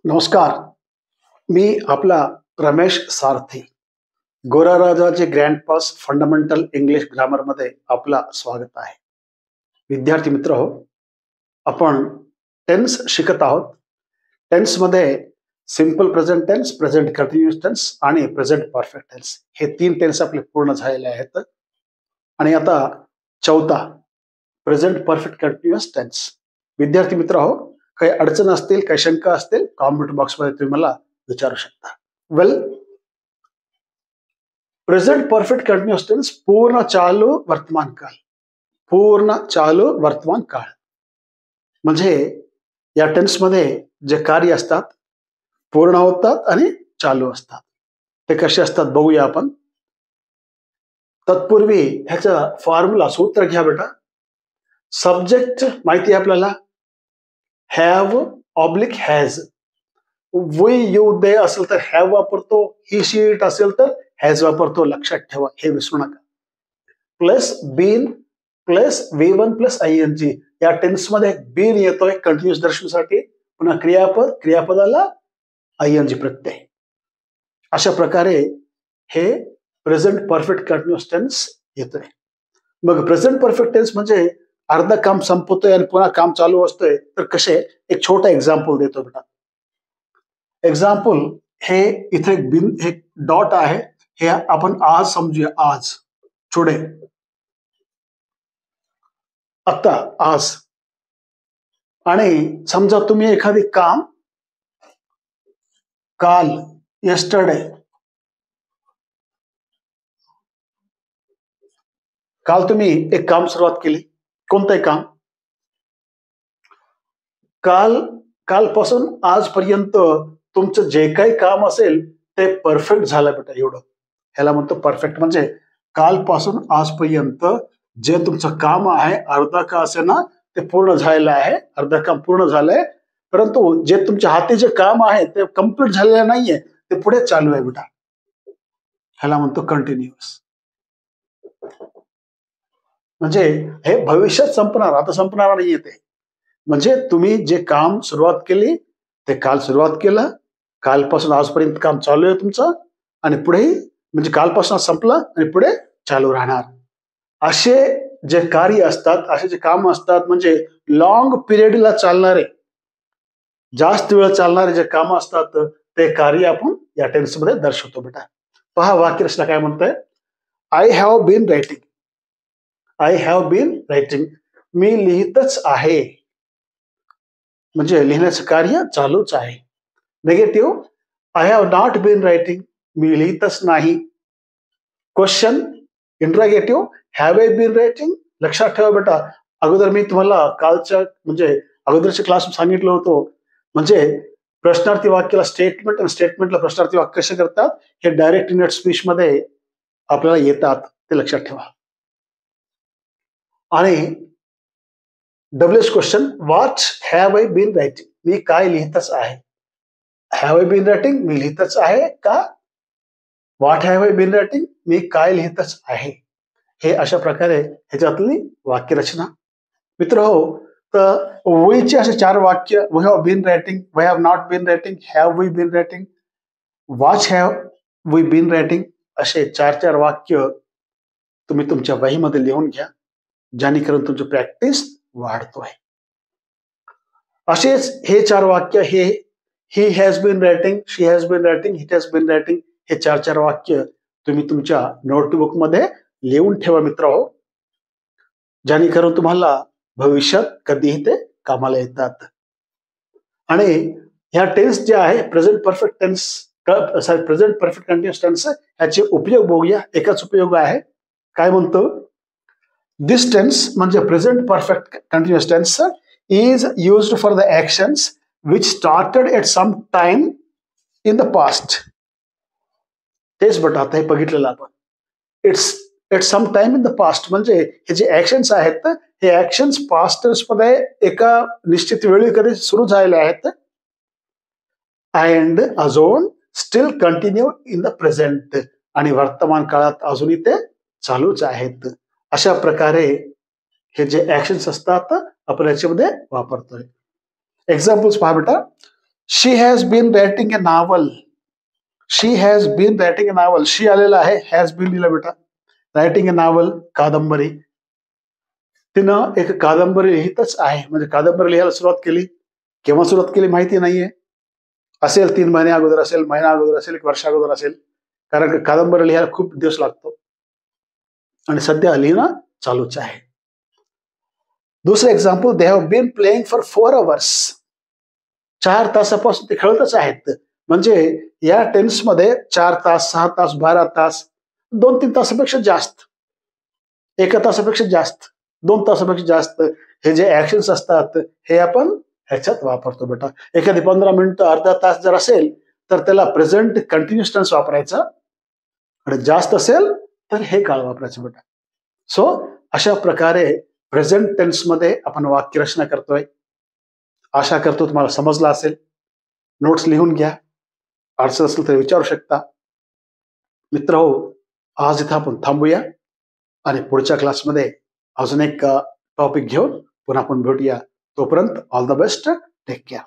नमस्कार. मी आपला रमेश सारथी. गोराराजाचे grand pass fundamental English ग्रामरमध्ये आपला स्वागत आहे. विद्यार्थी मित्र हो, आपण टेन्स शिकत आहोत. टेन्समध्ये simple present tense, present continuous tense आणि प्रेझेंट परफेक्ट टेन्स हे 3 टेन्स आपले पूर्ण झालेले आहेत. आणि आता चौथा प्रेझेंट परफेक्ट कंटिन्युअस टेन्स. विद्यार्थी मित्र हो, काही अडचण असतील, काही शंका असतील, कॉमेंट बॉक्समध्ये तुम्ही मला विचारू शकता. वेल, प्रेझेंट परफेक्ट कंटिन्युअस टेन्स पूर्ण चालू वर्तमान काळ. पूर्ण चालू वर्तमान काळ म्हणजे या टेन्समध्ये जे कार्य असतात पूर्ण होतात आणि चालू असतात. ते कसे असतात बघूया आपण. तत्पूर्वी ह्याचा फॉर्म्युला सूत्र घ्या बेटा. सब्जेक्ट माहिती आहे आपल्याला, have oblique has. We you they असेल तर हॅव वापरतो, ही शी इट असेल तर हॅज वापरतो. लक्षात ठेवा, हे विसरू नका. Plus been plus V1 plus ING. या टेन्समध्ये बीन येतोय कंटिन्युअस दर्शवण्यासाठी, पुन्हा क्रियापद, क्रियापदाला ING प्रत्यय. अशा प्रकारे हे प्रेझेंट परफेक्ट कंटिन्युअस टेन्स येतोय. मग प्रेझेंट परफेक्ट टेन्स म्हणजे अर्ध काम संपतोय आणि पुन्हा काम चालू असतोय. तर कसे, एक छोटा एक्झाम्पल देतो बेटा. एक्झाम्पल हे इथे बिन, हे डॉट आहे, हे आपण आज समजूया. आज, टुडे, आता, आज. आणि समजा तुम्ही एखादी काम काल, येस्टरडे, काल तुम्ही एक काम सुरुवात केली. कोणतंही काम कालपासून आजपर्यंत तुमचं जे काही काम असेल ते परफेक्ट झालं बेटा. एवढं ह्याला म्हणतो परफेक्ट. म्हणजे कालपासून आजपर्यंत जे तुमचं काम आहे, अर्धा का असे ना, ते पूर्ण झालेलं आहे. अर्ध काम पूर्ण झालंय, परंतु जे तुमच्या हाती जे काम आहे ते कम्प्लीट झालेलं नाहीये, ते पुढे चालू आहे बेटा. ह्याला म्हणतो कंटिन्युअस. म्हणजे हे भविष्यात संपणार, आता संपणार नाहीये ते. म्हणजे तुम्ही जे काम सुरुवात केली ते काल सुरुवात केलं, कालपासून आजपर्यंत काम चालू आहे तुमचं, आणि पुढेही म्हणजे कालपासून संपलं आणि पुढे चालू राहणार. असे जे कार्य असतात, असे जे काम असतात, म्हणजे लॉंग पिरियडला चालणारे, जास्त वेळ चालणारे जे काम असतात, ते कार्य आपण या टेन्समध्ये दर्शवतो बेटा. पहा वाक्यरचना काय म्हणतंय. I have been writing. I have been writing. मी लिहितच आहे. म्हणजे लिहिण्याचं कार्य चालूच आहे. Negative, I have not been writing. मी लिहितच नाही. Question, interrogative, have I been writing. लक्षात ठेवा बेटा, अगोदर मी तुम्हाला कालच्या म्हणजे अगोदरच्या क्लास सांगितलं होतं, म्हणजे प्रश्नार्थी वाक्याला स्टेटमेंट आणि स्टेटमेंटला प्रश्नार्थी वाक्य कसे करतात हे डायरेक्ट युनिट स्पीच मध्ये आपल्याला येतात, ते लक्षात ठेवा. आणि WH question, what have I been writing. मी काय लिहितच आहे. हॅव आय बीन रायटिंग, मी लिहितच आहे का. What have I been writing, मी काय लिहितच आहे. हे अशा प्रकारे ह्याच्यातली वाक्यरचना. मित्र हो, तर वीचे असे 4 वाक्य, we have been writing, we have not been writing, have we been writing, what have we been writing, असे 4 वाक्य तुम्ही तुमच्या वहीमध्ये लिहून घ्या, जेणेकरून तुमची प्रॅक्टिस वाढतोय. असेच हे 4 वाक्य, हे he has been writing, she has been writing, it has been writing, हे 4 वाक्य तुम्ही तुमच्या नोटबुक मध्ये लिहून ठेवा मित्र हो, जेणेकरून तुम्हाला भविष्यात कधीही ते कामाला येतात. आणि ह्या टेन्स जे आहे present perfect tense, present perfect continuous tense, ह्याचे उपयोग बघूया. एकच उपयोग आहे. काय म्हणतो, दिस टेन्स म्हणजे present perfect continuous tense is used for the actions which started at some time in the past. तेच बघा, आता हे बघितलेलं आपण. It's at some time in the past म्हणजे हे जे ऍक्शन्स आहेत, हे ऍक्शन्स पास्ट मध्ये एका निश्चित वेळी कधी सुरू झालेले आहेत, अँड अजून steel continue in the present, आणि वर्तमान काळात अजूनही ते चालूच आहेत. अशा प्रकारे हे जे ऍक्शन्स असतात आपण याच्यामध्ये वापरतोय. एक्झाम्पल्स पहा बेटा. She has been writing a novel. She has been writing a novel. She आलेला आहे, हॅज बीन लिहिला बेटा. रायटिंग ए नावल, कादंबरी. तिनं एक कादंबरी लिहितच आहे, म्हणजे कादंबरी लिहायला सुरुवात केली. केव्हा सुरुवात केली माहिती नाहीये. असेल 3 महिने अगोदर असेल, महिना अगोदर असेल, 1 वर्ष अगोदर असेल, कारण कादंबरी लिहायला खूप दिवस लागतो आणि सध्या लिहिणं चालूच आहे. दुसरं example, they have been playing for 4 hours. 4 तासापासून ते खेळतच आहेत. म्हणजे या टेन्समध्ये 4 तास, 6 तास, 12 तास, 2-3 तासापेक्षा जास्त, 1 तासापेक्षा जास्त, 2 तासापेक्षा जास्त हे जे ऍक्शन्स असतात हे आपण ह्याच्यात वापरतो बेटा. एखादी 15 मिनिटं, अर्धा तास जर असेल तर त्याला प्रेझेंट कंटिन्युअस टेन्स वापरायचा, आणि जास्त असेल तर हे काळ वापरायचं बेटा. सो अशा प्रकारे प्रेझेंट टेन्स मध्ये आपण वाक्यरचना करतोय. आशा करतो तुम्हाला समजलं असेल. नोट्स लिहून घ्या, अडचण असेल तर विचारू शकता. मित्रहो, आज इथं आपण थांबूया आणि पुढच्या क्लासमध्ये अजून एक टॉपिक घेऊन पुन्हा आपण भेटूया. तोपर्यंत all the best, take care.